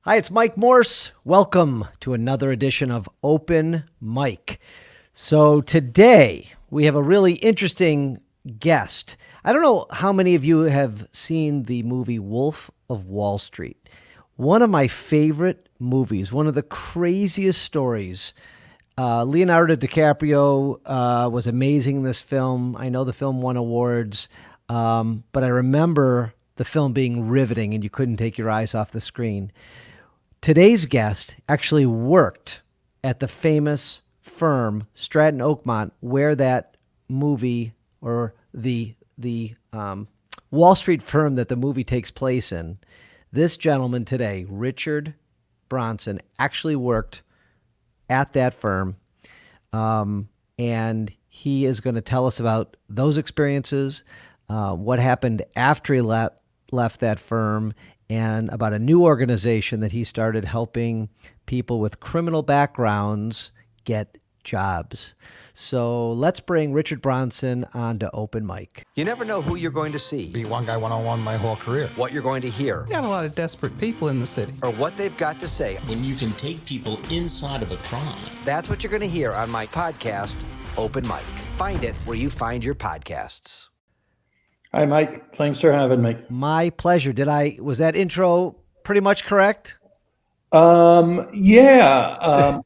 Hi, it's Mike Morse. Welcome to another edition of Open Mic. So today we have a really interesting guest. I don't know how many of you have seen the movie Wolf of Wall Street. One of my favorite movies, one of the craziest stories. Leonardo DiCaprio was amazing in this film. I know the film won awards, but I remember the film being riveting and you couldn't take your eyes off the screen. Today's guest actually worked at the famous firm Stratton Oakmont, where that movie, or the Wall Street firm that the movie takes place in. This gentleman today, Richard Bronson, actually worked at that firm, and he is going to tell us about those experiences, what happened after he left that firm, and about a new organization that he started helping people with criminal backgrounds get jobs. So let's bring Richard Bronson on to Open Mic. You never know who you're going to see, Be one guy one-on-one my whole career. what you're going to hear, Got a lot of desperate people in the city. or what they've got to say. When you can take people inside of a crime. That's what you're going to hear on my podcast, Open Mic. Find it where you find your podcasts. Hi, Mike. Thanks for having me. My pleasure. Was that intro pretty much correct? I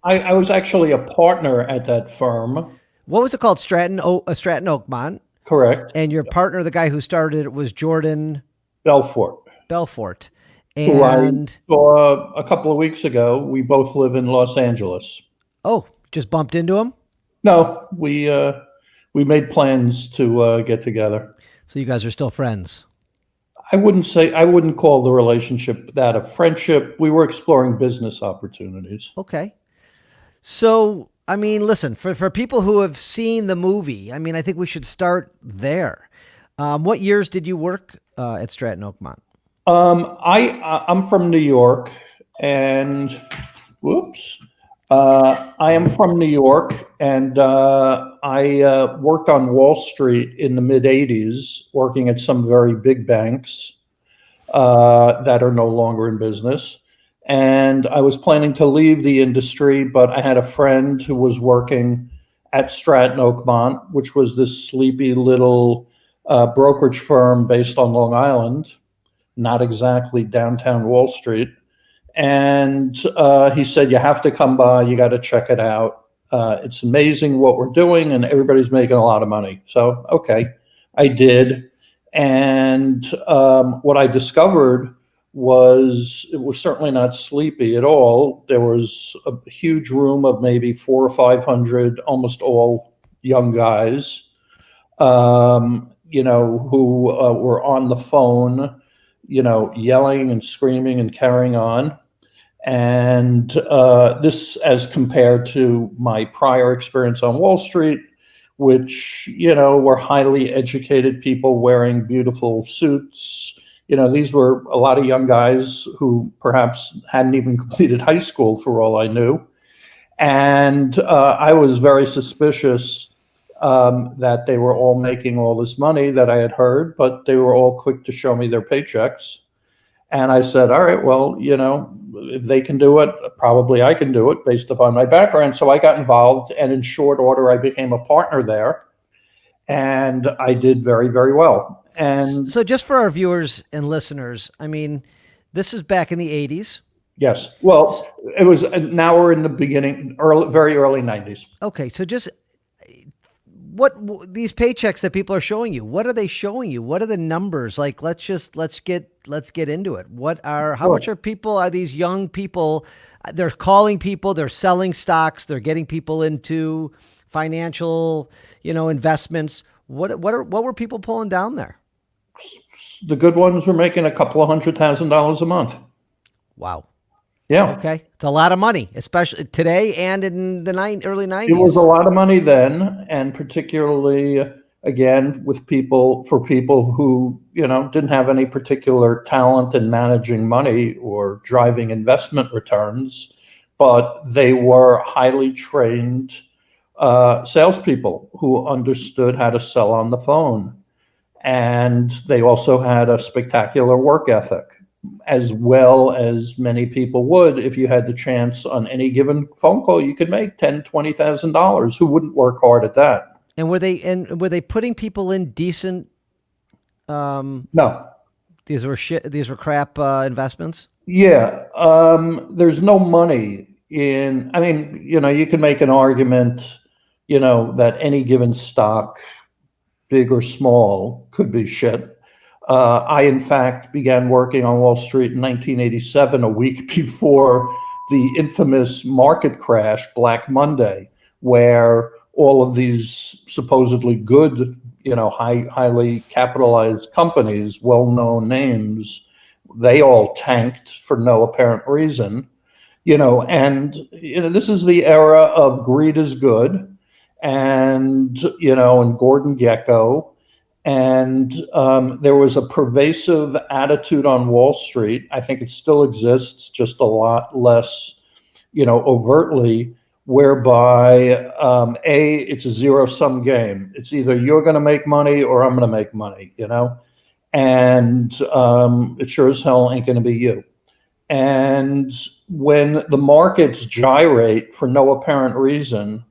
was actually a partner at that firm. What was it called? Stratton Oakmont. Correct. And your partner, the guy who started it, was Jordan Belfort, Belfort. who I And saw a couple of weeks ago. We both live in Los Angeles. just bumped into him. No, we made plans to get together. So you guys are still friends. I wouldn't call the relationship that a friendship. We were exploring business opportunities. Okay. So, I mean, listen, for people who have seen the movie, I mean, I think we should start there. What years did you work at Stratton Oakmont? I'm from New York, and I am from New York, and I worked on Wall Street in the mid '80s, working at some very big banks that are no longer in business. And I was planning to leave the industry, but I had a friend who was working at Stratton Oakmont, which was this sleepy little brokerage firm based on Long Island, not exactly downtown Wall Street. And he said, you have to come by, you got to check it out. It's amazing what we're doing, and everybody's making a lot of money. So, okay, I did. And what I discovered was it was certainly not sleepy at all. There was a huge room of maybe 400 or 500, almost all young guys, who were on the phone, yelling and screaming and carrying on. And this, as compared to my prior experience on Wall Street, which, were highly educated people wearing beautiful suits. These were a lot of young guys who perhaps hadn't even completed high school for all I knew. And I was very suspicious that they were all making all this money that I had heard, but they were all quick to show me their paychecks. And I said, all right, well, if they can do it, probably I can do it based upon my background. So I got involved, and in short order, I became a partner there. And I did very, very well. And So just for our viewers and listeners, I mean, this is back in the 80s. yes, well, it was, now we're in the beginning, very early 90s. Okay, so just these paychecks that people are showing you, what are they showing you? What are the numbers? Like, let's get into it. How much are these young people? They're calling people, they're selling stocks, they're getting people into financial, investments. What were people pulling down there? The good ones were making a couple of $100,000 a month. Wow. Yeah. Okay. It's a lot of money, especially today and in the early 90s. It was a lot of money then, and particularly, again, for people who, didn't have any particular talent in managing money or driving investment returns, but they were highly trained salespeople who understood how to sell on the phone. And they also had a spectacular work ethic. as well as many people would if you had the chance on any given phone call. You could make $10,000-$20,000. Who wouldn't work hard at that? And were they putting people in decent? No. These were crap investments. Yeah. There's no money in. I mean, you can make an argument, that any given stock, big or small, could be shit. I, in fact, began working on Wall Street in 1987, a week before the infamous market crash, Black Monday, where all of these supposedly good, highly capitalized companies, well-known names, they all tanked for no apparent reason. And this is the era of greed is good, and Gordon Gekko. And there was a pervasive attitude on Wall Street. I think it still exists, just a lot less, overtly, whereby it's a zero-sum game. It's either you're going to make money or I'm going to make money, and it sure as hell ain't going to be you. And when the markets gyrate for no apparent reason,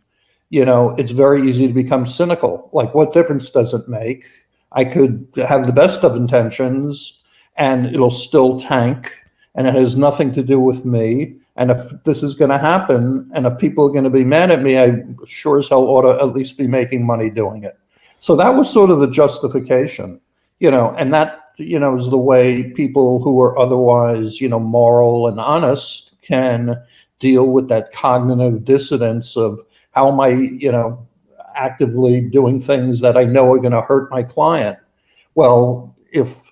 it's very easy to become cynical. Like, what difference does it make? I could have the best of intentions and it'll still tank, and it has nothing to do with me. And if this is going to happen and if people are going to be mad at me, I sure as hell ought to at least be making money doing it. So that was sort of the justification, and that, is the way people who are otherwise, moral and honest can deal with that cognitive dissonance of how am I, actively doing things that I know are going to hurt my client. Well, if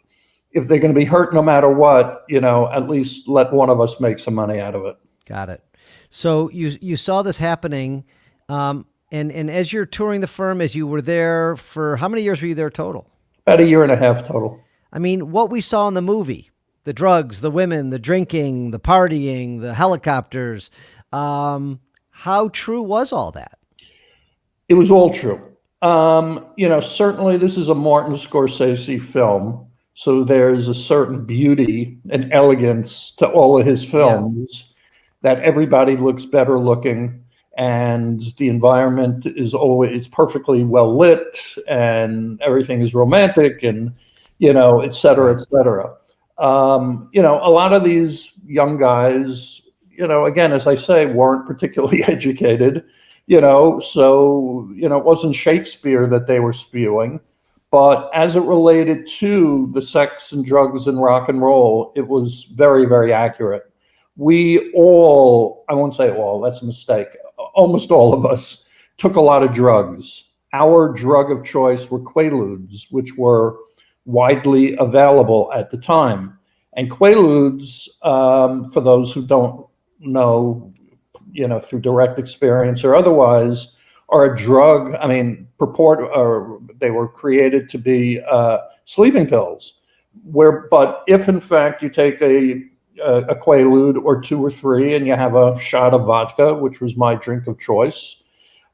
they're going to be hurt no matter what, at least let one of us make some money out of it. Got it. So you saw this happening, and as you're touring the firm, as you were there for how many years were you there total? About a year and a half total. I mean, what we saw in the movie, the drugs, the women, the drinking, the partying, the helicopters, how true was all that? It was all true. Certainly this is a Martin Scorsese film, so there's a certain beauty and elegance to all of his films, that everybody looks better looking, and the environment is always perfectly well lit, and everything is romantic, and et cetera, et cetera. A lot of these young guys, again, as I say, weren't particularly educated. So, it wasn't Shakespeare that they were spewing, but as it related to the sex and drugs and rock and roll, it was very, very accurate. We all, I won't say all, that's a mistake, almost all of us took a lot of drugs. Our drug of choice were Quaaludes, which were widely available at the time. And Quaaludes, for those who don't know, through direct experience or otherwise, are a drug. I mean, they were created to be sleeping pills. But if in fact you take a Quaalude or two or three, and you have a shot of vodka, which was my drink of choice,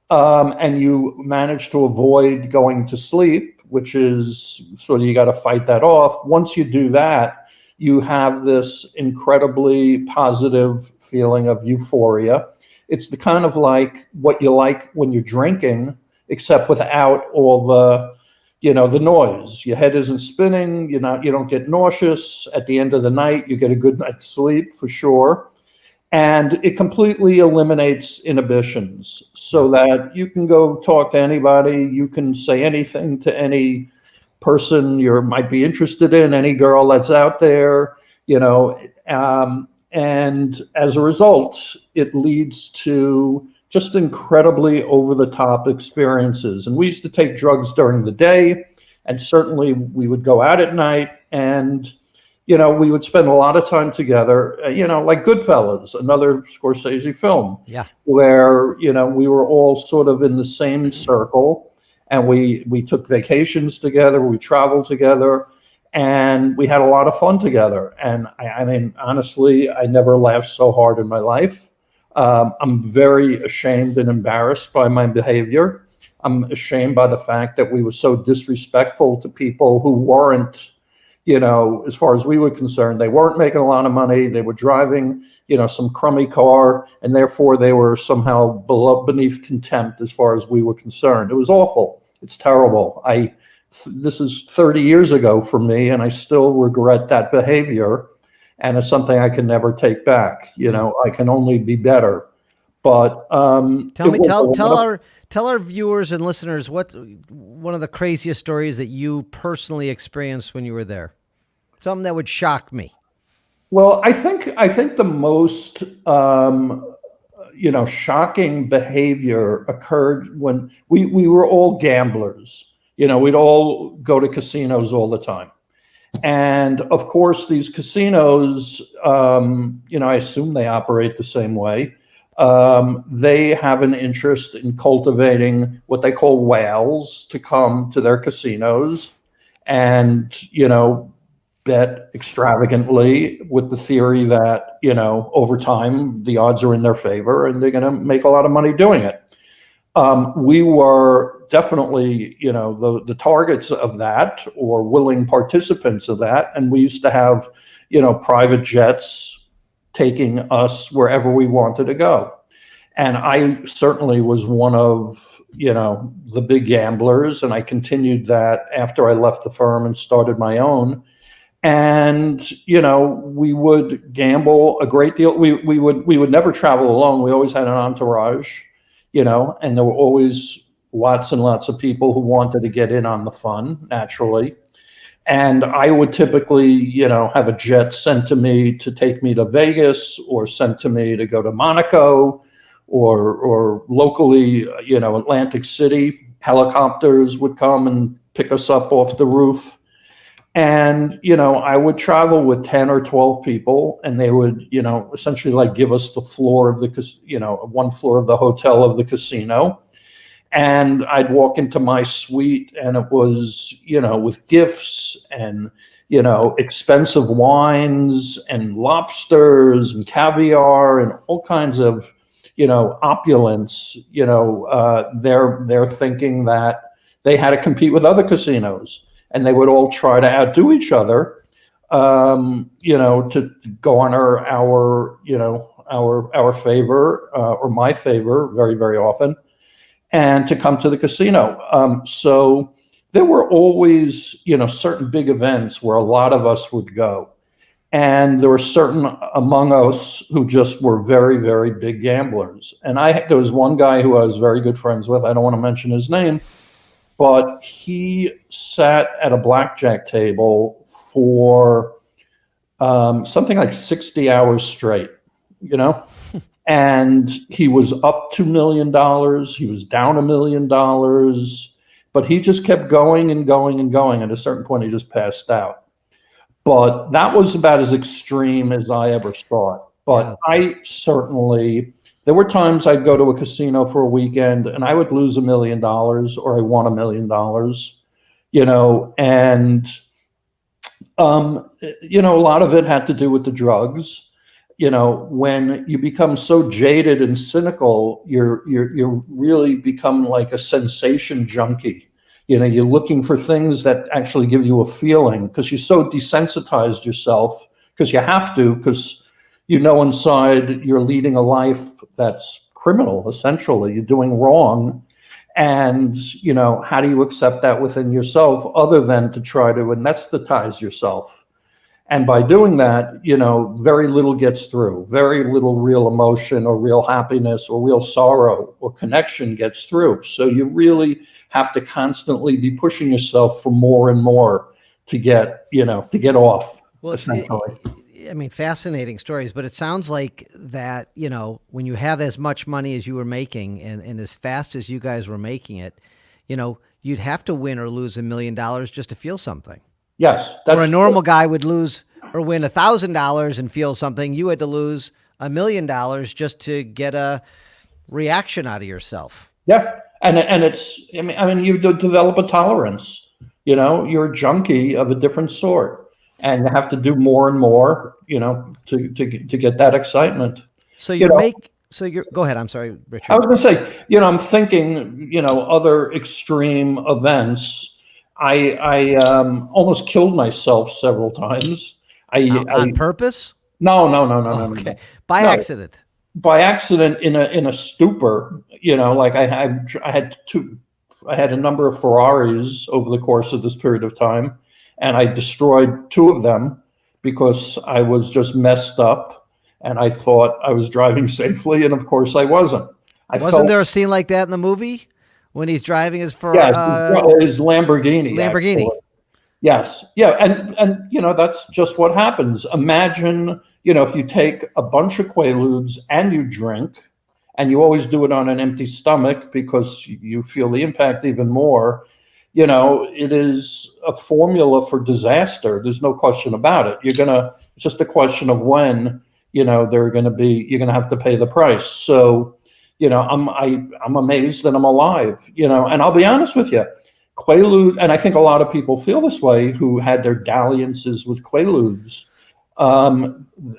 and you manage to avoid going to sleep, which is sort of, you got to fight that off. Once you do that, you have this incredibly positive feeling of euphoria. It's the kind of like what you like when you're drinking, except without all the, the noise. Your head isn't spinning. You don't get nauseous. At the end of the night, you get a good night's sleep for sure. And it completely eliminates inhibitions, so that you can go talk to anybody. You can say anything to any person you might be interested in, any girl that's out there, and as a result, it leads to just incredibly over-the-top experiences. And we used to take drugs during the day, and certainly we would go out at night, and we would spend a lot of time together, like Goodfellas, another Scorsese film, where, we were all sort of in the same circle, and we took vacations together, we traveled together, and we had a lot of fun together. And I mean, honestly, I never laughed so hard in my life. I'm very ashamed and embarrassed by my behavior. I'm ashamed by the fact that we were so disrespectful to people who weren't, as far as we were concerned. They weren't making a lot of money. They were driving, some crummy car, and therefore they were somehow beneath contempt as far as we were concerned. It was awful. It's terrible. This is 30 years ago for me, and I still regret that behavior. And it's something I can never take back. I can only be better. But tell our viewers and listeners what one of the craziest stories that you personally experienced when you were there. Something that would shock me. Well, I think the most shocking behavior occurred when we were all gamblers. We'd all go to casinos all the time. And of course, these casinos, I assume they operate the same way. They have an interest in cultivating what they call whales to come to their casinos and, bet extravagantly with the theory that, over time, the odds are in their favor and they're going to make a lot of money doing it. We were definitely, the targets of that or willing participants of that. And we used to have, private jets taking us wherever we wanted to go. And I certainly was one of, the big gamblers. And I continued that after I left the firm and started my own. And, we would gamble a great deal. We would never travel alone. We always had an entourage, and there were always lots and lots of people who wanted to get in on the fun, naturally. And I would typically, have a jet sent to me to take me to Vegas or sent to me to go to Monaco or locally, Atlantic City. Helicopters would come and pick us up off the roof. And, I would travel with 10 or 12 people and they would, essentially like give us the floor of one floor of the hotel of the casino. And I'd walk into my suite and it was, with gifts and, expensive wines and lobsters and caviar and all kinds of, opulence. They're thinking that they had to compete with other casinos and they would all try to outdo each other, to garner our favor or my favor very, very often. And to come to the casino. So there were always, certain big events where a lot of us would go. And there were certain among us who just were very, very big gamblers. And there was one guy who I was very good friends with. I don't want to mention his name, but he sat at a blackjack table for something like 60 hours straight, And he was up $2 million. He was down $1 million, but he just kept going and going and going. At a certain point, he just passed out. But that was about as extreme as I ever saw it. But yeah. There were times I'd go to a casino for a weekend and I would lose $1 million or I won $1 million, and, a lot of it had to do with the drugs. When you become so jaded and cynical, you really become like a sensation junkie. You're looking for things that actually give you a feeling because you're so desensitized yourself because you have to, because inside you're leading a life that's criminal, essentially. You're doing wrong. And, how do you accept that within yourself other than to try to anesthetize yourself? And by doing that, very little gets through, very little real emotion or real happiness or real sorrow or connection gets through. So you really have to constantly be pushing yourself for more and more to get off, essentially. Fascinating stories, but it sounds like that, when you have as much money as you were making and as fast as you guys were making it, you'd have to win or lose $1 million just to feel something. Yes. Or a normal guy would lose or win $1,000 and feel something. You had to lose $1 million just to get a reaction out of yourself. Yeah. And it's, you develop a tolerance, you're a junkie of a different sort and you have to do more and more, to get that excitement. So go ahead. I'm sorry, Richard. I was going to say, I'm thinking, other extreme events. I almost killed myself several times. On purpose? No. Okay. By No. accident. By accident in a stupor, like I had a number of Ferraris over the course of this period of time, and I destroyed two of them because I was just messed up and I thought I was driving safely, and of course I wasn't. Wasn't there a scene like that in the movie when he's driving his his Lamborghini. Lamborghini? Actually. Yes, yeah, and that's just what happens. Imagine, if you take a bunch of Quaaludes and you drink, and you always do it on an empty stomach because you feel the impact even more. It is a formula for disaster. There's no question about it. It's just a question of when, you're going to have to pay the price. So, I'm amazed that I'm alive, and I'll be honest with you. Quaalude, and I think a lot of people feel this way who had their dalliances with Quaaludes.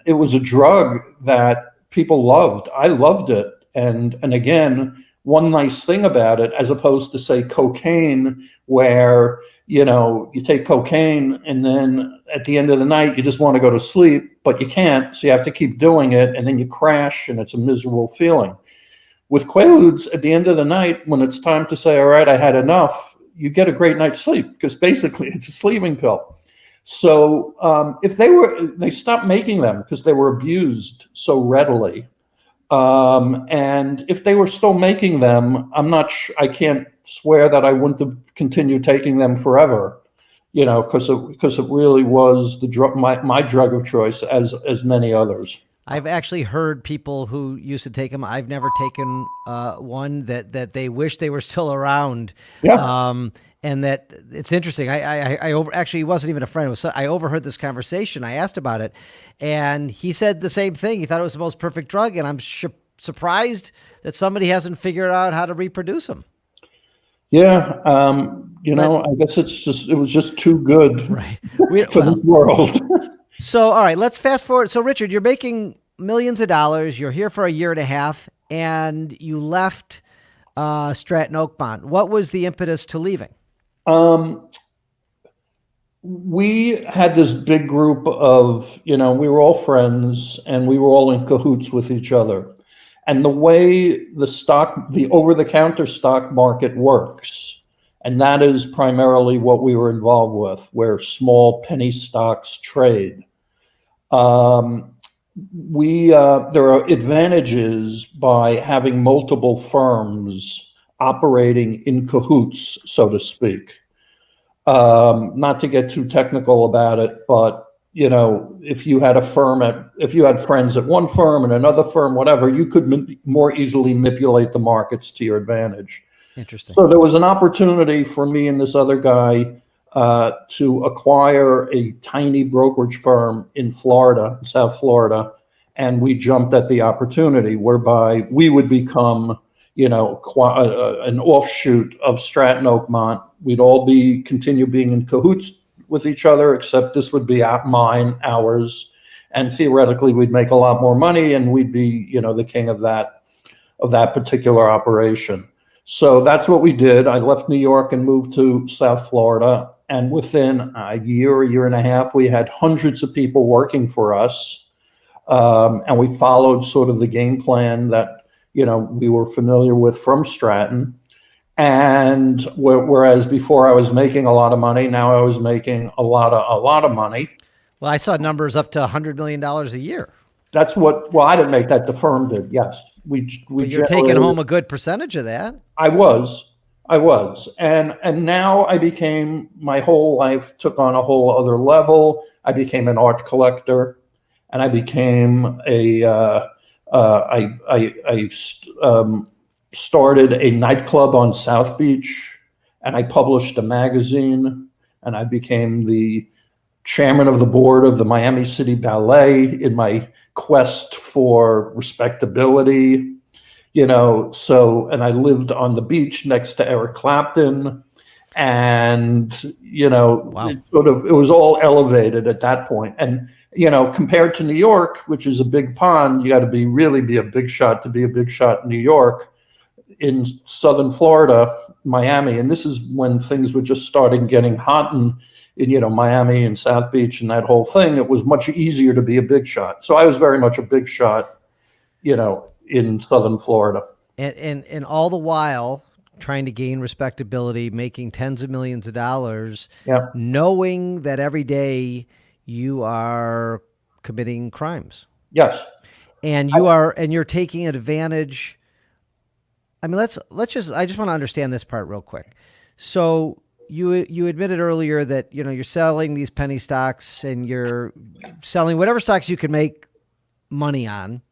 It was a drug that people loved. I loved it. And again, one nice thing about it, as opposed to, say, cocaine, where, you take cocaine and then at the end of the night, you just want to go to sleep, but you can't. So you have to keep doing it. And then you crash and it's a miserable feeling. With Quaaludes, at the end of the night, when it's time to say, all right, I had enough, you get a great night's sleep because basically it's a sleeping pill. So if they stopped making them because they were abused so readily. And if they were still making them, I can't swear that I wouldn't have continued taking them forever, because it really was the drug, my drug of choice, as many others. I've actually heard people who used to take them. I've never taken one that they wish they were still around. Yeah. And that it's interesting. Actually, he wasn't even a friend. I overheard this conversation. I asked about it, and he said the same thing. He thought it was the most perfect drug, and I'm surprised that somebody hasn't figured out how to reproduce them. Yeah. I guess it was just too good, right? For this world. So, all right, let's fast forward. So, Richard, you're making millions of dollars. You're here for a year and a half, and you left Stratton Oakmont. What was the impetus to leaving? We had this big group of, we were all friends and we were all in cahoots with each other. And the way the over-the-counter stock market works, and that is primarily what we were involved with, where small penny stocks trade. There are advantages by having multiple firms operating in cahoots, so to speak. Not to get too technical about it, but if you had friends at one firm and another firm, whatever, you could more easily manipulate the markets to your advantage. Interesting. So there was an opportunity for me and this other guy to acquire a tiny brokerage firm in Florida, South Florida, and we jumped at the opportunity whereby we would become, an offshoot of Stratton Oakmont. We'd all continue being in cahoots with each other, except this would be ours, and theoretically we'd make a lot more money, and we'd be, the king of that particular operation. So that's what we did. I left New York and moved to South Florida, and within a year and a half, we had hundreds of people working for us, and we followed sort of the game plan that we were familiar with from Stratton. And whereas before I was making a lot of money, now I was making a lot of money. Well, I saw numbers up to $100 million a year. That's well, I didn't make that. The firm did. Yes. But you're taking home a good percentage of that. I was. And now my whole life took on a whole other level. I became an art collector, and I became started a nightclub on South Beach, and I published a magazine, and I became the chairman of the board of the Miami City Ballet in my quest for respectability, and I lived on the beach next to Eric Clapton, and, wow. It was all elevated at that point. And, compared to New York, which is a big pond, you got to really be a big shot to be a big shot in New York. in southern Florida, Miami, and this is when things were just starting getting hot in Miami and South Beach and that whole thing. It was much easier to be a big shot. So I was very much a big shot, in southern Florida. And all the while trying to gain respectability, making tens of millions of dollars, Yeah. knowing that every day you are committing crimes. Yes. And you're taking advantage. I mean, I just want to understand this part real quick. So you admitted earlier that, you're selling these penny stocks and you're selling whatever stocks you can make money on.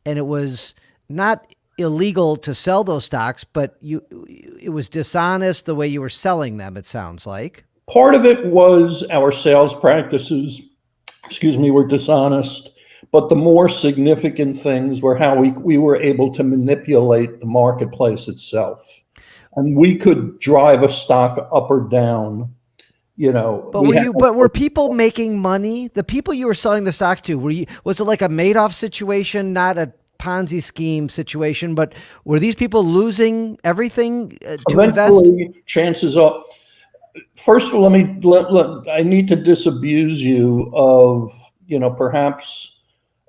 And it was not illegal to sell those stocks, but it was dishonest the way you were selling them, it sounds like. Part of it was our sales practices, were dishonest, but the more significant things were how we were able to manipulate the marketplace itself. And we could drive a stock up or down, But were people making money? The people you were selling the stocks to, was it like a Madoff situation, not a Ponzi scheme situation, but were these people losing everything to invest? Chances are, first of all, I need to disabuse you of, perhaps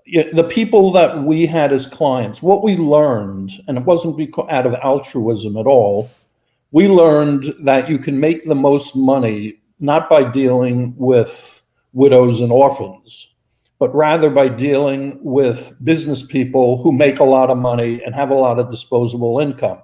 the people that we had as clients. What we learned, and it wasn't out of altruism at all, we learned that you can make the most money not by dealing with widows and orphans, but rather by dealing with business people who make a lot of money and have a lot of disposable income.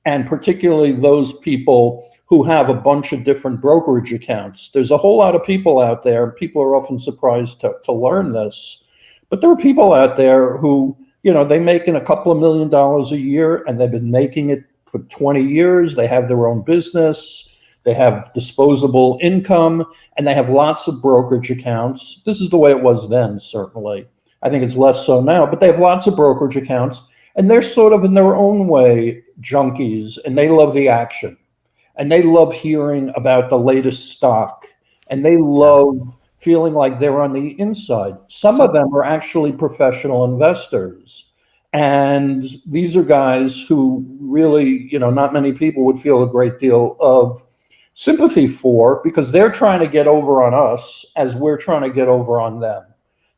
And particularly those people who have a bunch of different brokerage accounts. There's a whole lot of people out there. People are often surprised to learn this, but there are people out there who, they making a couple of $1 million a year, and they've been making it for 20 years. They have their own business. They have disposable income, and they have lots of brokerage accounts. This is the way it was then, certainly. I think it's less so now, but they have lots of brokerage accounts, and they're sort of in their own way junkies, and they love the action, and they love hearing about the latest stock, and they love feeling like they're on the inside. Some of them are actually professional investors. And these are guys who really, not many people would feel a great deal of sympathy for, because they're trying to get over on us as we're trying to get over on them,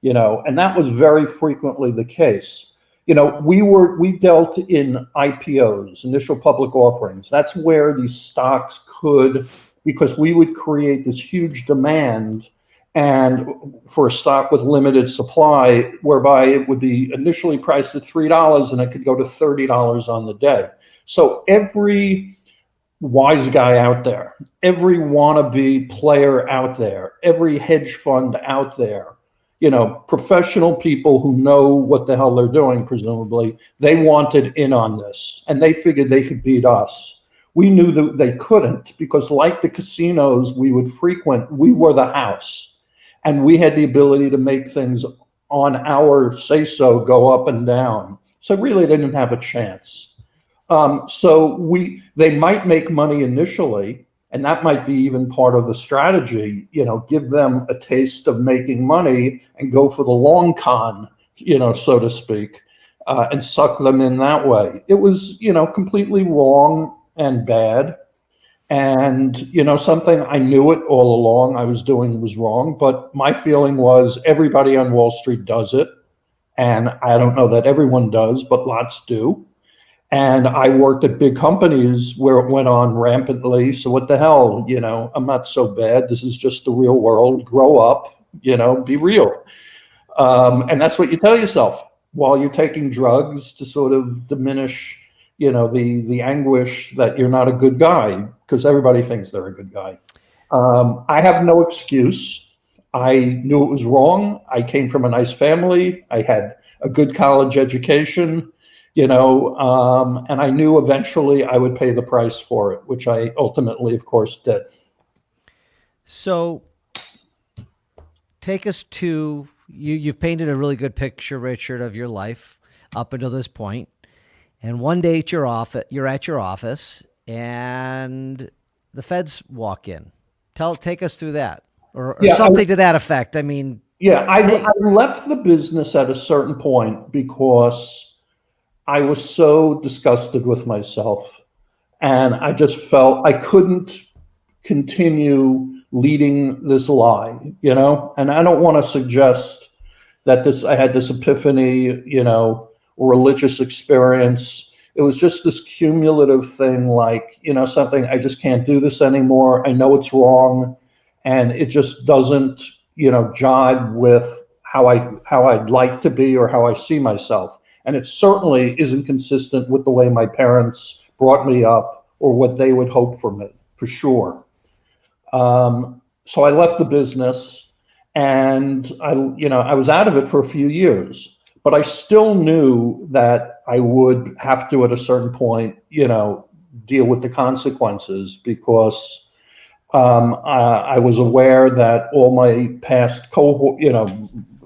and that was very frequently the case. We dealt in IPOs, initial public offerings. That's where these stocks because we would create this huge demand and for a stock with limited supply, whereby it would be initially priced at $3 and it could go to $30 on the day. So every wise guy out there, every wannabe player out there, every hedge fund out there, professional people who know what the hell they're doing, presumably, they wanted in on this, and they figured they could beat us. We knew that they couldn't, because like the casinos we would frequent, we were the house, and we had the ability to make things on our say-so go up and down. So really they didn't have a chance. They might make money initially, and that might be even part of the strategy, give them a taste of making money and go for the long con, so to speak, and suck them in that way. It was, completely wrong and bad. And, something I knew it all along I was doing was wrong, but my feeling was everybody on Wall Street does it. And I don't know that everyone does, but lots do. And I worked at big companies where it went on rampantly. So what the hell, I'm not so bad. This is just the real world. Grow up, be real. And that's what you tell yourself while you're taking drugs to sort of diminish, the anguish that you're not a good guy, because everybody thinks they're a good guy. I have no excuse. I knew it was wrong. I came from a nice family. I had a good college education. And I knew eventually I would pay the price for it, which I ultimately, of course, did. So take us to, you've painted a really good picture, Richard, of your life up until this point. And one day you're at your office and the feds walk in. Take us through that or something to that effect. I mean, I left the business at a certain point because I was so disgusted with myself, and I just felt I couldn't continue leading this lie, and I don't want to suggest that I had this epiphany, religious experience. It was just this cumulative thing, like, something, I just can't do this anymore. I know it's wrong, and it just doesn't, jive with how I'd like to be or how I see myself. And it certainly isn't consistent with the way my parents brought me up or what they would hope for me, for sure. So I left the business, and I was out of it for a few years, but I still knew that I would have to, at a certain point, deal with the consequences, because I was aware that all my past cohort,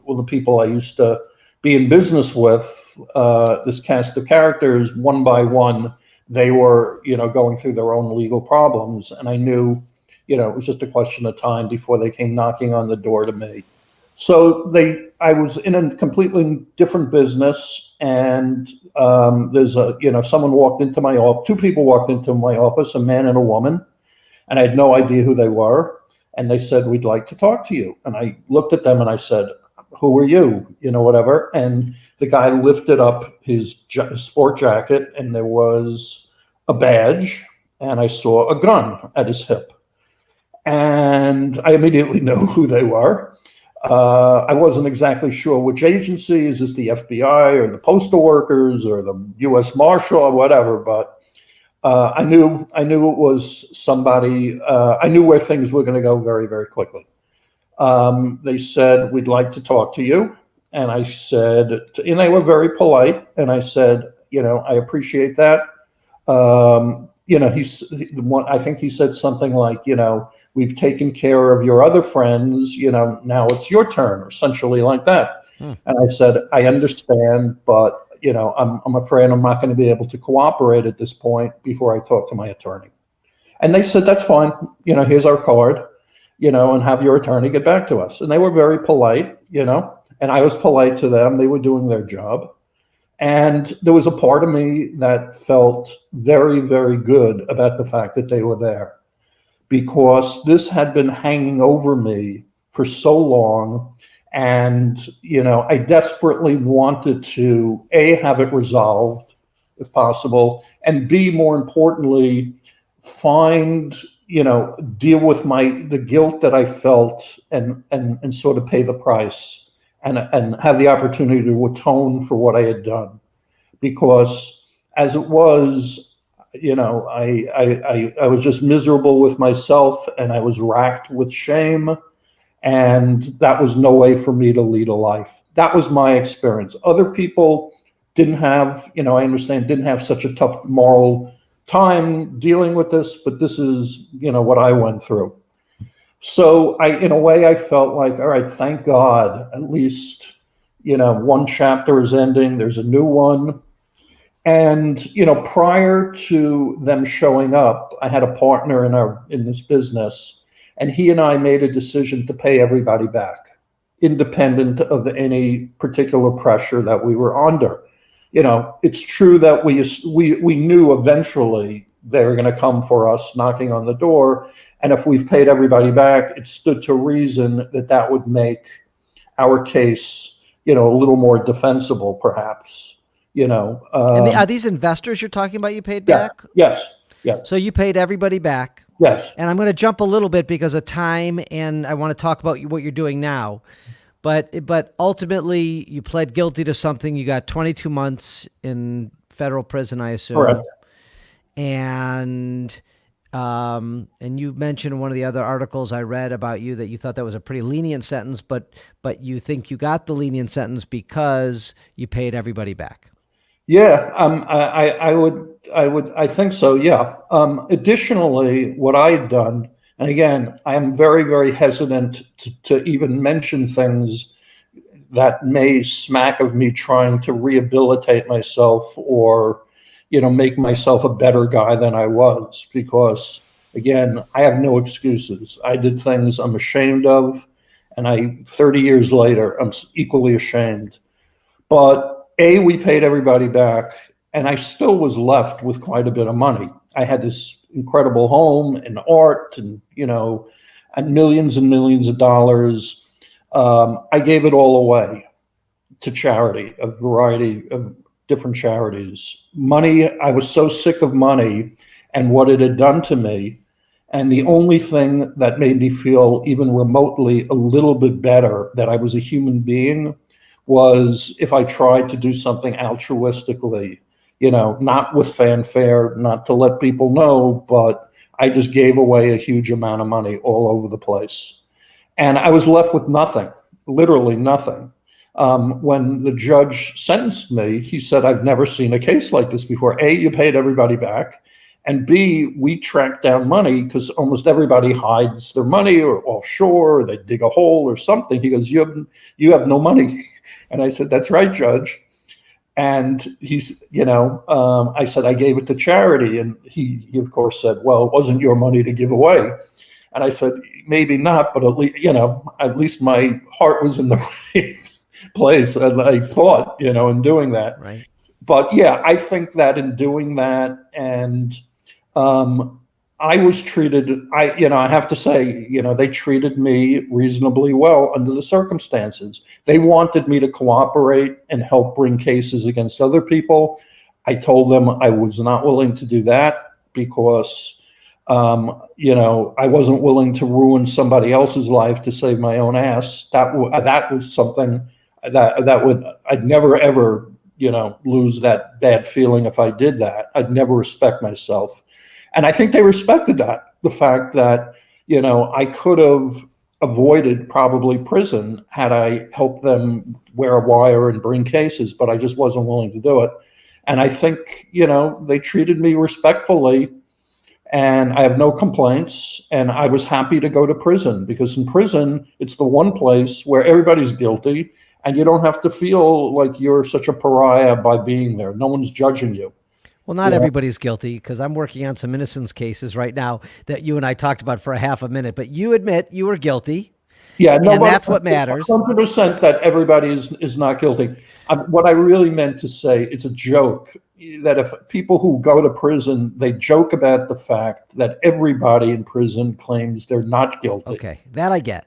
all the people I used to be in business with, this cast of characters, one by one, they were, going through their own legal problems, and I knew, it was just a question of time before they came knocking on the door to me. So I was in a completely different business, and someone walked into my office. Two people walked into my office, a man and a woman, and I had no idea who they were. And they said, "We'd like to talk to you." And I looked at them and I said, "Who are you?" Whatever. And the guy lifted up his sport jacket, and there was a badge, and I saw a gun at his hip. And I immediately knew who they were. I wasn't exactly sure which agency. Is this the FBI or the postal workers or the U.S. Marshal or whatever? But I knew it was somebody. I knew where things were going to go very, very quickly. They said, "We'd like to talk to you." And I said, and they were very polite. And I said, "I appreciate that." I think he said something like, "We've taken care of your other friends, now it's your turn," or essentially like that. And I said, "I understand, but, I'm afraid I'm not going to be able to cooperate at this point before I talk to my attorney." And they said, "That's fine. Here's our card, and have your attorney get back to us." And they were very polite, and I was polite to them. They were doing their job. And there was a part of me that felt very, very good about the fact that they were there, because this had been hanging over me for so long. And, I desperately wanted to, A, have it resolved if possible, and B, more importantly, deal with the guilt that I felt, and sort of pay the price, and have the opportunity to atone for what I had done. Because as it was, I was just miserable with myself, and I was racked with shame, and that was no way for me to lead a life. That was my experience. Other people didn't have, I understand, didn't have such a tough moral time dealing with this, but this is, what I went through. So in a way, I felt like, all right, thank God, at least, one chapter is ending. There's a new one. And, prior to them showing up, I had a partner in this business, and he and I made a decision to pay everybody back, independent of any particular pressure that we were under. It's true that we knew eventually they were going to come for us knocking on the door. And if we've paid everybody back, it stood to reason that would make our case, a little more defensible, perhaps. And are these investors you're talking about you paid back? Yes. So you paid everybody back. Yes. And I'm going to jump a little bit because of time, and I want to talk about what you're doing now. But ultimately, you pled guilty to something. You got 22 months in federal prison, I assume. Correct. And you mentioned in one of the other articles I read about you that you thought that was a pretty lenient sentence, but you think you got the lenient sentence because you paid everybody back. Yeah, I think so. Yeah. Additionally, what I had done, and again, I am very, very hesitant to even mention things that may smack of me trying to rehabilitate myself or, make myself a better guy than I was, because again, I have no excuses. I did things I'm ashamed of, and 30 years later, I'm equally ashamed. But We paid everybody back, and I still was left with quite a bit of money. I had this incredible home and art and millions of dollars. I gave it all away to charity, a variety of different charities. Money, I was so sick of money and what it had done to me. And the only thing that made me feel even remotely a little bit better that I was a human being was if I tried to do something altruistically, not with fanfare, not to let people know, but I just gave away a huge amount of money all over the place. And I was left with nothing, literally nothing. When the judge sentenced me, he said, I've never seen a case like this before. A, you paid everybody back. And B, we tracked down money because almost everybody hides their money or offshore, or they dig a hole or something. He goes, you have no money. And I said, that's right, Judge. And I said, I gave it to charity. And he of course said, well, it wasn't your money to give away. And I said, maybe not, but at least my heart was in the right place. I thought, in doing that. Right. But yeah, I think that in doing that, and I was treated, I have to say, they treated me reasonably well under the circumstances. They wanted me to cooperate and help bring cases against other people. I told them I was not willing to do that because, I wasn't willing to ruin somebody else's life to save my own ass. That was something I'd never, ever, lose that bad feeling if I did that. I'd never respect myself. And I think they respected that, the fact that, I could have avoided probably prison had I helped them wear a wire and bring cases, but I just wasn't willing to do it. And I think, they treated me respectfully, and I have no complaints. And I was happy to go to prison because in prison, it's the one place where everybody's guilty and you don't have to feel like you're such a pariah by being there. No one's judging you. Well, not everybody's guilty, because I'm working on some innocence cases right now that you and I talked about for a half a minute, but you admit you were guilty. Yeah, no, and that's what matters. 100% that everybody is not guilty. What I really meant to say, it's a joke, that if people who go to prison, they joke about the fact that everybody in prison claims they're not guilty. Okay, that I get.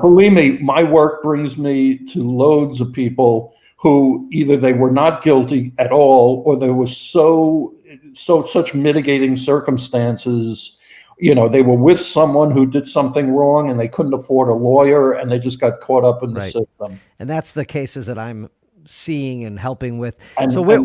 Believe me, my work brings me to loads of people who either they were not guilty at all, or there was such mitigating circumstances. They were with someone who did something wrong and they couldn't afford a lawyer and they just got caught up in the system. And that's the cases that I'm seeing and helping with. So where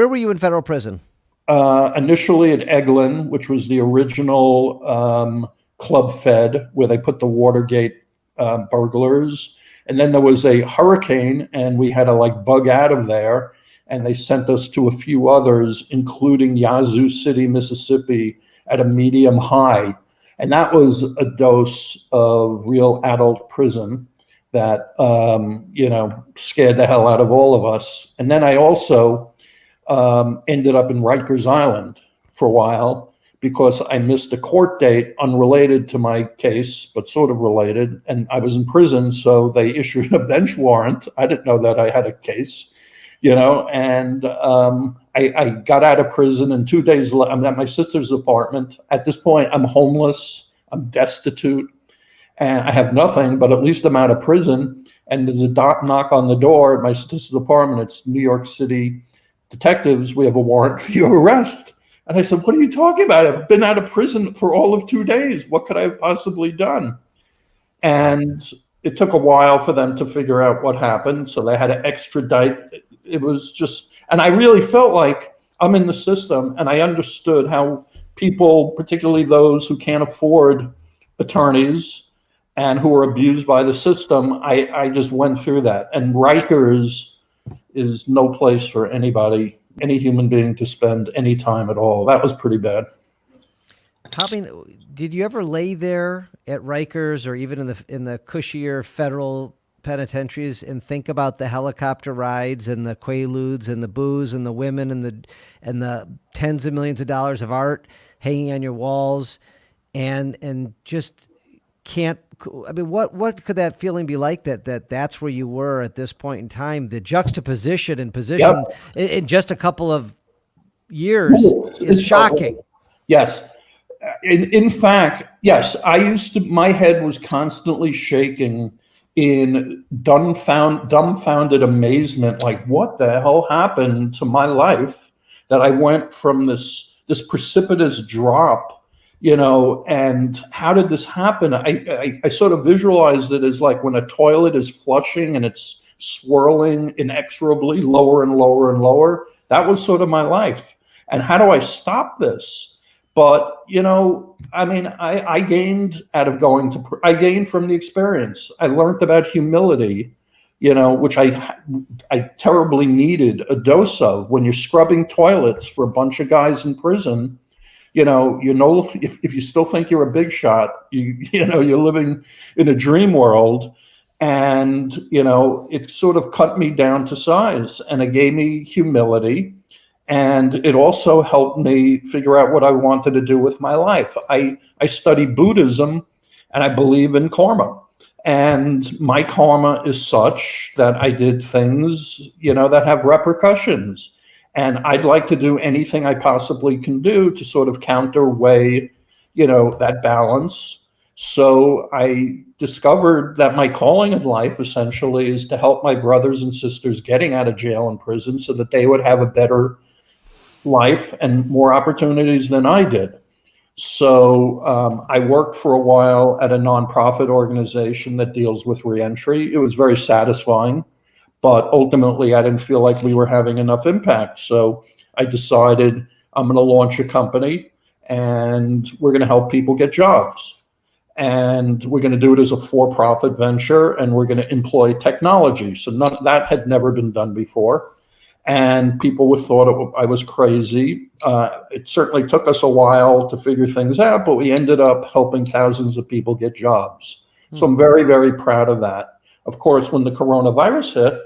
were you in federal prison? Initially at Eglin, which was the original Club Fed, where they put the Watergate burglars. And then there was a hurricane and we had to bug out of there. And they sent us to a few others, including Yazoo City, Mississippi, at a medium high. And that was a dose of real adult prison that, scared the hell out of all of us. And then I also ended up in Rikers Island for a while because I missed a court date unrelated to my case, but sort of related. And I was in prison, so they issued a bench warrant. I didn't know that I had a case, and I got out of prison, and 2 days later, I'm at my sister's apartment. At this point, I'm homeless, I'm destitute, and I have nothing, but at least I'm out of prison. And there's a knock on the door at my sister's apartment. It's New York City detectives. We have a warrant for your arrest. And I said, what are you talking about? I've been out of prison for all of 2 days. What could I have possibly done? And it took a while for them to figure out what happened. So they had to extradite. It was just, and I really felt like I'm in the system, and I understood how people, particularly those who can't afford attorneys and who are abused by the system, I just went through that. And Rikers is no place for anybody, any human being, to spend any time at all. That was pretty bad. Did you ever lay there at Rikers or even in the cushier federal penitentiaries and think about the helicopter rides and the quaaludes and the booze and the women and the tens of millions of dollars of art hanging on your walls and just can't, I mean, what could that feeling be like that's where you were at this point in time? The juxtaposition and position in just a couple of years is shocking. Yes. In fact, yes, my head was constantly shaking in dumbfounded amazement, like what the hell happened to my life that I went from this precipitous drop, and how did this happen? I sort of visualized it as like when a toilet is flushing and it's swirling inexorably lower and lower and lower. That was sort of my life. And how do I stop this? But, I mean, I gained I gained from the experience. I learned about humility, which I terribly needed a dose of. When you're scrubbing toilets for a bunch of guys in prison, if you still think you're a big shot, you're living in a dream world. And, it sort of cut me down to size, and it gave me humility. And it also helped me figure out what I wanted to do with my life. I study Buddhism, and I believe in karma. And my karma is such that I did things, that have repercussions. And I'd like to do anything I possibly can do to sort of counterweigh, that balance. So I discovered that my calling in life essentially is to help my brothers and sisters getting out of jail and prison so that they would have a better life and more opportunities than I did. So I worked for a while at a nonprofit organization that deals with reentry. It was very satisfying, but ultimately I didn't feel like we were having enough impact. So I decided I'm going to launch a company, and we're going to help people get jobs. And we're going to do it as a for-profit venture, and we're going to employ technology. So that had never been done before. And people thought I was crazy. It certainly took us a while to figure things out, but we ended up helping thousands of people get jobs. So I'm very, very proud of that. Of course, when the coronavirus hit,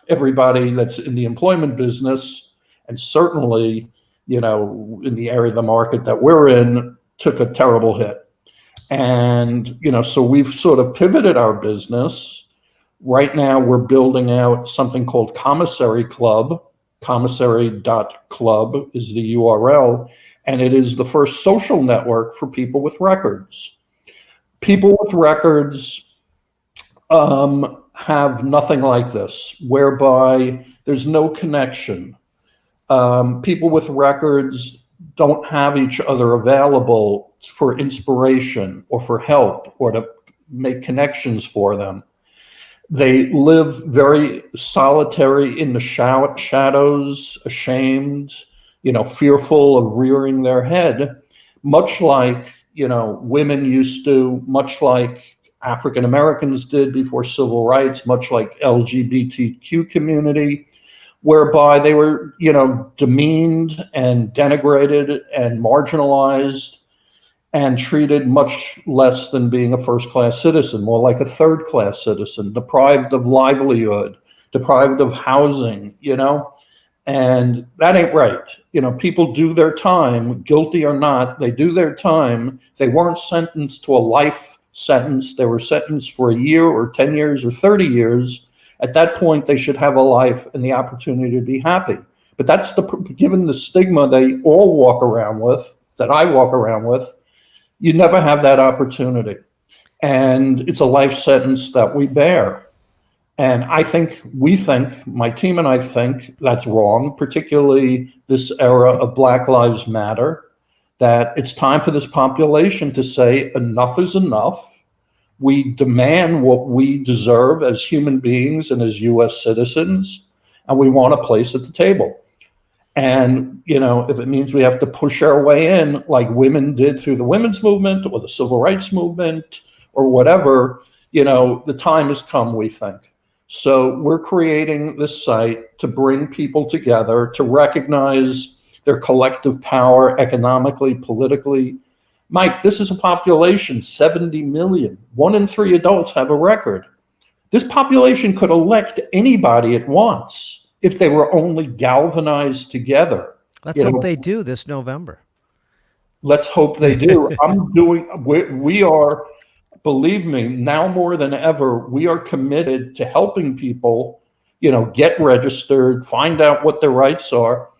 everybody that's in the employment business, and certainly, in the area of the market that we're in, took a terrible hit. And, so we've sort of pivoted our business. Right now, we're building out something called Commissary Club. Commissary.club is the URL, and it is the first social network for people with records. People with records have nothing like this, whereby there's no connection. People with records don't have each other available for inspiration or for help or to make connections for them. They live very solitary in the shadows, ashamed, fearful of rearing their head, much like, women used to, much like African Americans did before civil rights, much like LGBTQ community, whereby they were, demeaned and denigrated and marginalized and treated much less than being a first-class citizen, more like a third-class citizen, deprived of livelihood, deprived of housing, and that ain't right. People do their time, guilty or not, they do their time. They weren't sentenced to a life sentence. They were sentenced for a year or 10 years or 30 years. At that point, they should have a life and the opportunity to be happy. But that's given the stigma they all walk around with, that I walk around with, you never have that opportunity. And it's a life sentence that we bear. And we think, my team and I think that's wrong, particularly this era of Black Lives Matter, that it's time for this population to say enough is enough. We demand what we deserve as human beings and as US citizens, and we want a place at the table. And, if it means we have to push our way in like women did through the women's movement or the civil rights movement or whatever, the time has come, we think. So we're creating this site to bring people together, to recognize their collective power economically, politically. Mike, this is a population, 70 million. 1 in 3 adults have a record. This population could elect anybody it wants if they were only galvanized together. Let's hope they do this November. Let's hope they do. We are, believe me, now more than ever, we are committed to helping people, get registered, find out what their rights are.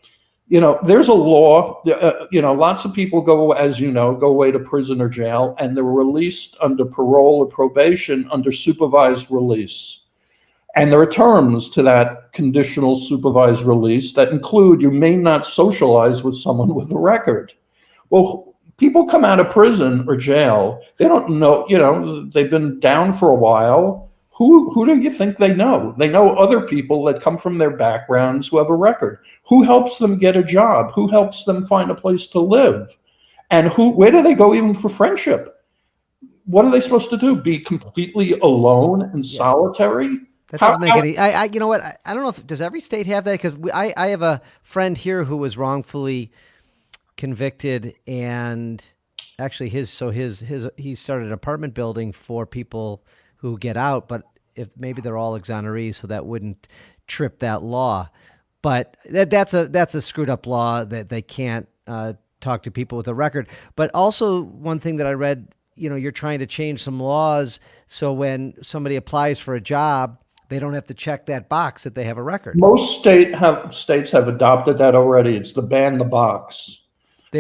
There's a law, lots of people go, as go away to prison or jail, and they're released under parole or probation under supervised release. And there are terms to that conditional supervised release that include you may not socialize with someone with a record. Well, people come out of prison or jail, they don't know, they've been down for a while. Who do you think they know? They know other people that come from their backgrounds who have a record. Who helps them get a job? Who helps them find a place to live? And where do they go even for friendship? What are they supposed to do? Be completely alone and solitary? That doesn't make any. You know what? I don't know if does every state have that, because I have a friend here who was wrongfully convicted, and actually he started an apartment building for people who get out, but if maybe they're all exonerees, so that wouldn't trip that law. But that's a screwed up law that they can't talk to people with a record. But also one thing that I read, you're trying to change some laws so when somebody applies for a job, they don't have to check that box that they have a record. Most states have adopted that already. It's the ban the box,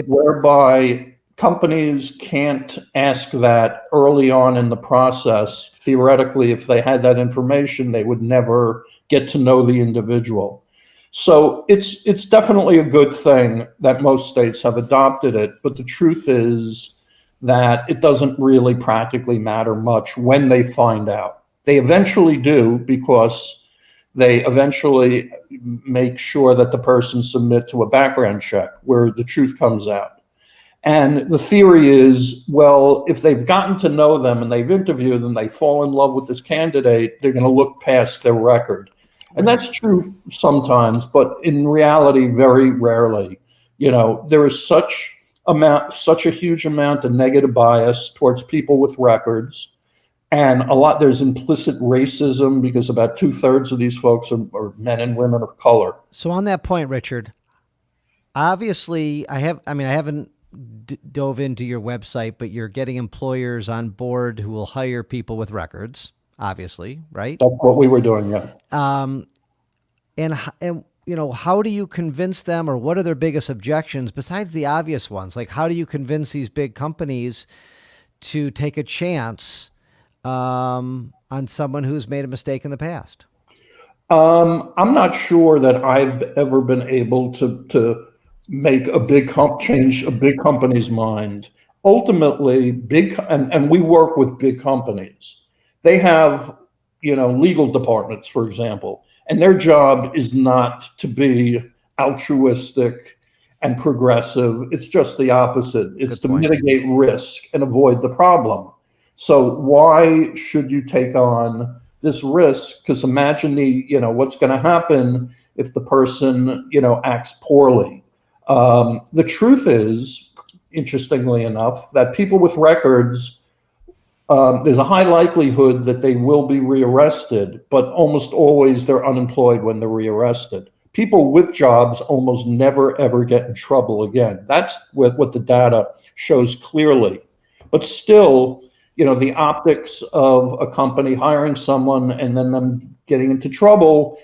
whereby companies can't ask that early on in the process. Theoretically, if they had that information, they would never get to know the individual. So it's definitely a good thing that most states have adopted it. But the truth is that it doesn't really practically matter much when they find out. They eventually do, because they eventually make sure that the person submit to a background check where the truth comes out. And the theory is, well, if they've gotten to know them and they've interviewed them, they fall in love with this candidate, they're going to look past their record. And that's true sometimes, but in reality, very rarely. There is such a huge amount of negative bias towards people with records. And there's implicit racism, because about 2/3 of these folks are men and women of color. So on that point, Richard, obviously I haven't dove into your website, but you're getting employers on board who will hire people with records, obviously, right? That's what we were doing, yeah. And how do you convince them, or what are their biggest objections besides the obvious ones? Like, how do you convince these big companies to take a chance on someone who's made a mistake in the past? I'm not sure that I've ever been able to make a big change a big company's mind. Ultimately, and we work with big companies. They have, legal departments, for example, and their job is not to be altruistic and progressive. It's just the opposite. It's to mitigate risk and avoid the problem. So why should you take on this risk? Because imagine what's going to happen if the person, acts poorly. The truth is, interestingly enough, that people with records, there's a high likelihood that they will be rearrested, but almost always they're unemployed when they're rearrested. People with jobs almost never, ever get in trouble again. That's what the data shows clearly. But still, the optics of a company hiring someone and then them getting into trouble,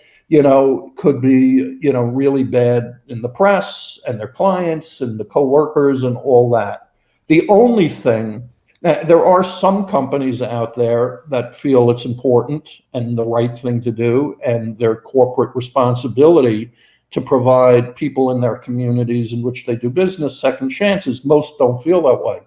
could be, really bad in the press and their clients and the coworkers and all that. The only thing, there are some companies out there that feel it's important and the right thing to do, and their corporate responsibility to provide people in their communities in which they do business second chances. Most don't feel that way.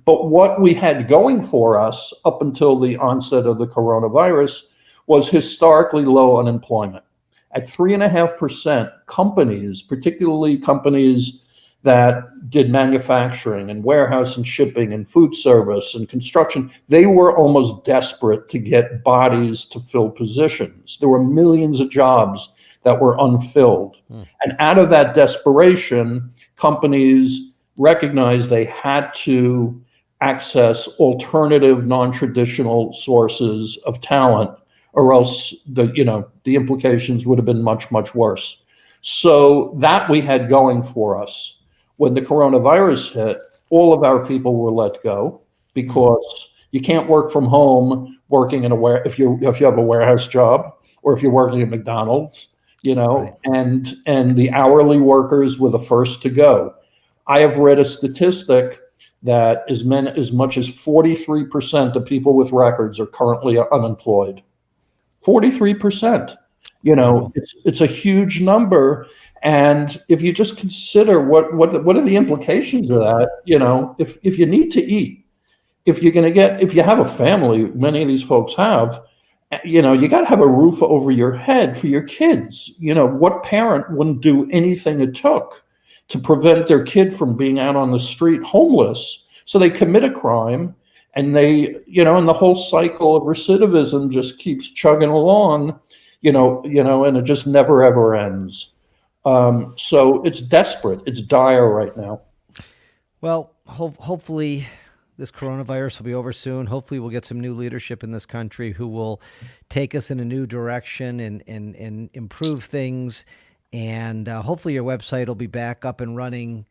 But what we had going for us up until the onset of the coronavirus was historically low unemployment. At 3.5%, companies, particularly companies that did manufacturing and warehouse and shipping and food service and construction, they were almost desperate to get bodies to fill positions. There were millions of jobs that were unfilled. And out of that desperation, companies recognized they had to access alternative, non-traditional sources of talent, or else the implications would have been much, much worse. So that we had going for us. When the coronavirus hit, all of our people were let go because you can't work from home working in a if you have a warehouse job or if you're working at McDonald's, Right. and the hourly workers were the first to go. I have read a statistic that as much as 43% of people with records are currently unemployed. 43%. Wow. It's a huge number. And if you just consider what are the implications of that, if you need to eat, if you have a family, many of these folks have, you got to have a roof over your head for your kids. What parent wouldn't do anything it took to prevent their kid from being out on the street homeless? So they commit a crime, and and the whole cycle of recidivism just keeps chugging along, and it just never ever ends. So it's desperate. It's dire right now. Well, hopefully this coronavirus will be over soon. Hopefully we'll get some new leadership in this country who will take us in a new direction and improve things. And hopefully your website will be back up and running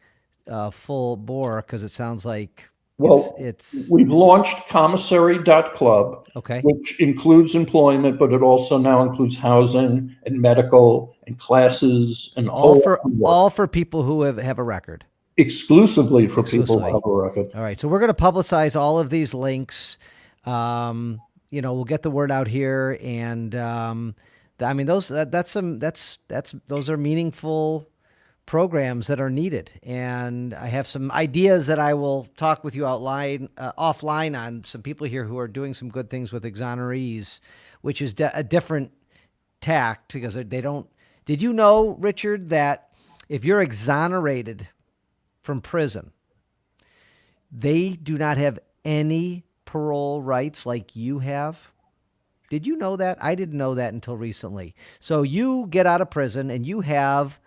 full bore, because it sounds like it's we've launched commissary.club, okay. which includes employment, but it also now includes housing and medical and classes and all for people who have a record. Exclusively for people who have a record. All right. So we're going to publicize all of these links. We'll get the word out here. And those are meaningful programs that are needed. And I have some ideas that I will talk with you offline on some people here who are doing some good things with exonerees, which is a different tact, because they don't. Did you know, Richard, that if you're exonerated from prison, they do not have any parole rights like you have? Did you know that? I didn't know that until recently. So you get out of prison and you have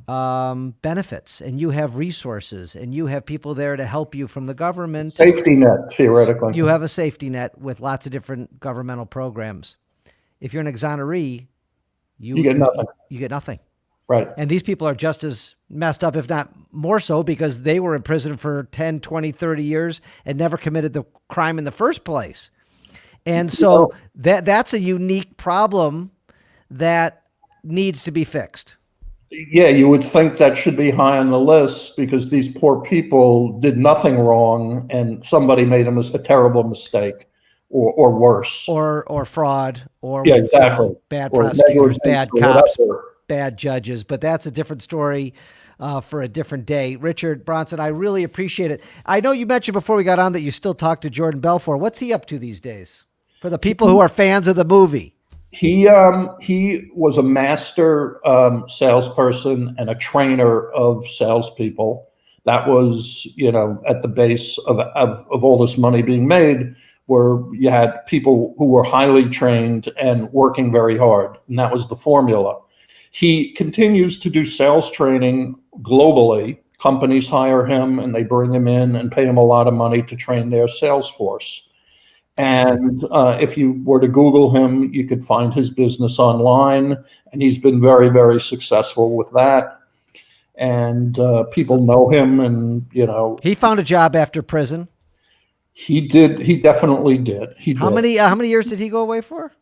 benefits, and you have resources, and you have people there to help you from the government. Safety net, theoretically. You have a safety net with lots of different governmental programs. If you're an exoneree, you get nothing. You get nothing. Right. And these people are just as messed up, if not more so, because they were in prison for 10, 20, 30 years and never committed the crime in the first place. And so that's a unique problem that needs to be fixed. Yeah, you would think that should be high on the list, because these poor people did nothing wrong and somebody made a terrible mistake, or worse. Or fraud, or exactly. Bad or prosecutors, bad cops, whatever. Bad judges. But that's a different story for a different day. Richard Bronson, I really appreciate it. I know you mentioned before we got on that you still talk to Jordan Belfort. What's he up to these days? For the people who are fans of the movie. He was a master salesperson and a trainer of salespeople. That was, at the base of all this money being made, where you had people who were highly trained and working very hard. And that was the formula. He continues to do sales training globally. Companies hire him and they bring him in and pay him a lot of money to train their sales force. And if you were to Google him, you could find his business online, and he's been very, very successful with that. And people know him, and he found a job after prison. He did. He definitely did. How many years did he go away for?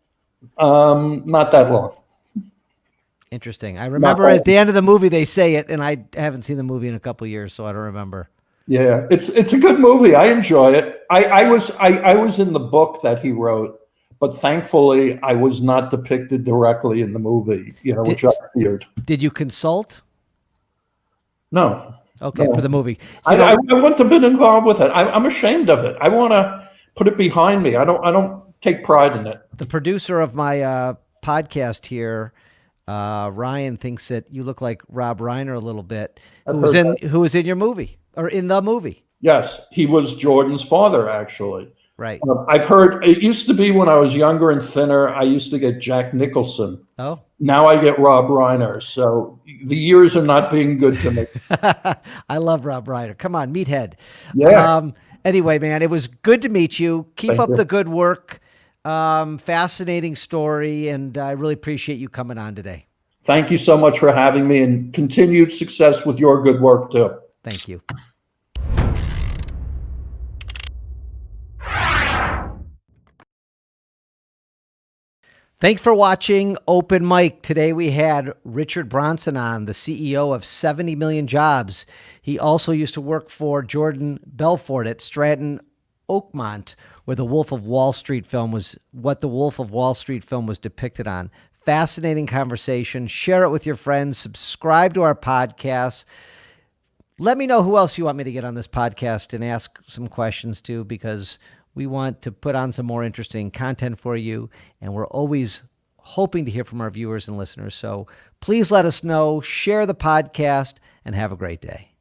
Not that long. Interesting. I remember at the end of the movie they say it, and I haven't seen the movie in a couple of years, so I don't remember. Yeah, it's a good movie. I enjoy it. I was in the book that he wrote, but thankfully I was not depicted directly in the movie, which I feared. Did you consult? No. Okay, no. For the movie. I wouldn't have been involved with it. I'm ashamed of it. I want to put it behind me. I don't take pride in it. The producer of my podcast here, Ryan, thinks that you look like Rob Reiner a little bit, who was in your movie. Or in the movie. Yes, he was Jordan's father, actually. Right. I've heard, it used to be when I was younger and thinner, I used to get Jack Nicholson. Oh. Now I get Rob Reiner. So the years are not being good to me. I love Rob Reiner. Come on, meathead. Yeah. Anyway, man, it was good to meet you. Keep up the good work. Fascinating story. And I really appreciate you coming on today. Thank you so much for having me, and continued success with your good work too. Thank you. Thanks for watching Open Mic. Today we had Richard Bronson on, the CEO of 70 Million Jobs. He also used to work for Jordan Belfort at Stratton Oakmont, where the Wolf of Wall Street film was depicted on. Fascinating conversation. Share it with your friends. Subscribe to our podcast. Let me know who else you want me to get on this podcast and ask some questions to, because we want to put on some more interesting content for you, and we're always hoping to hear from our viewers and listeners. So please let us know, share the podcast, and have a great day.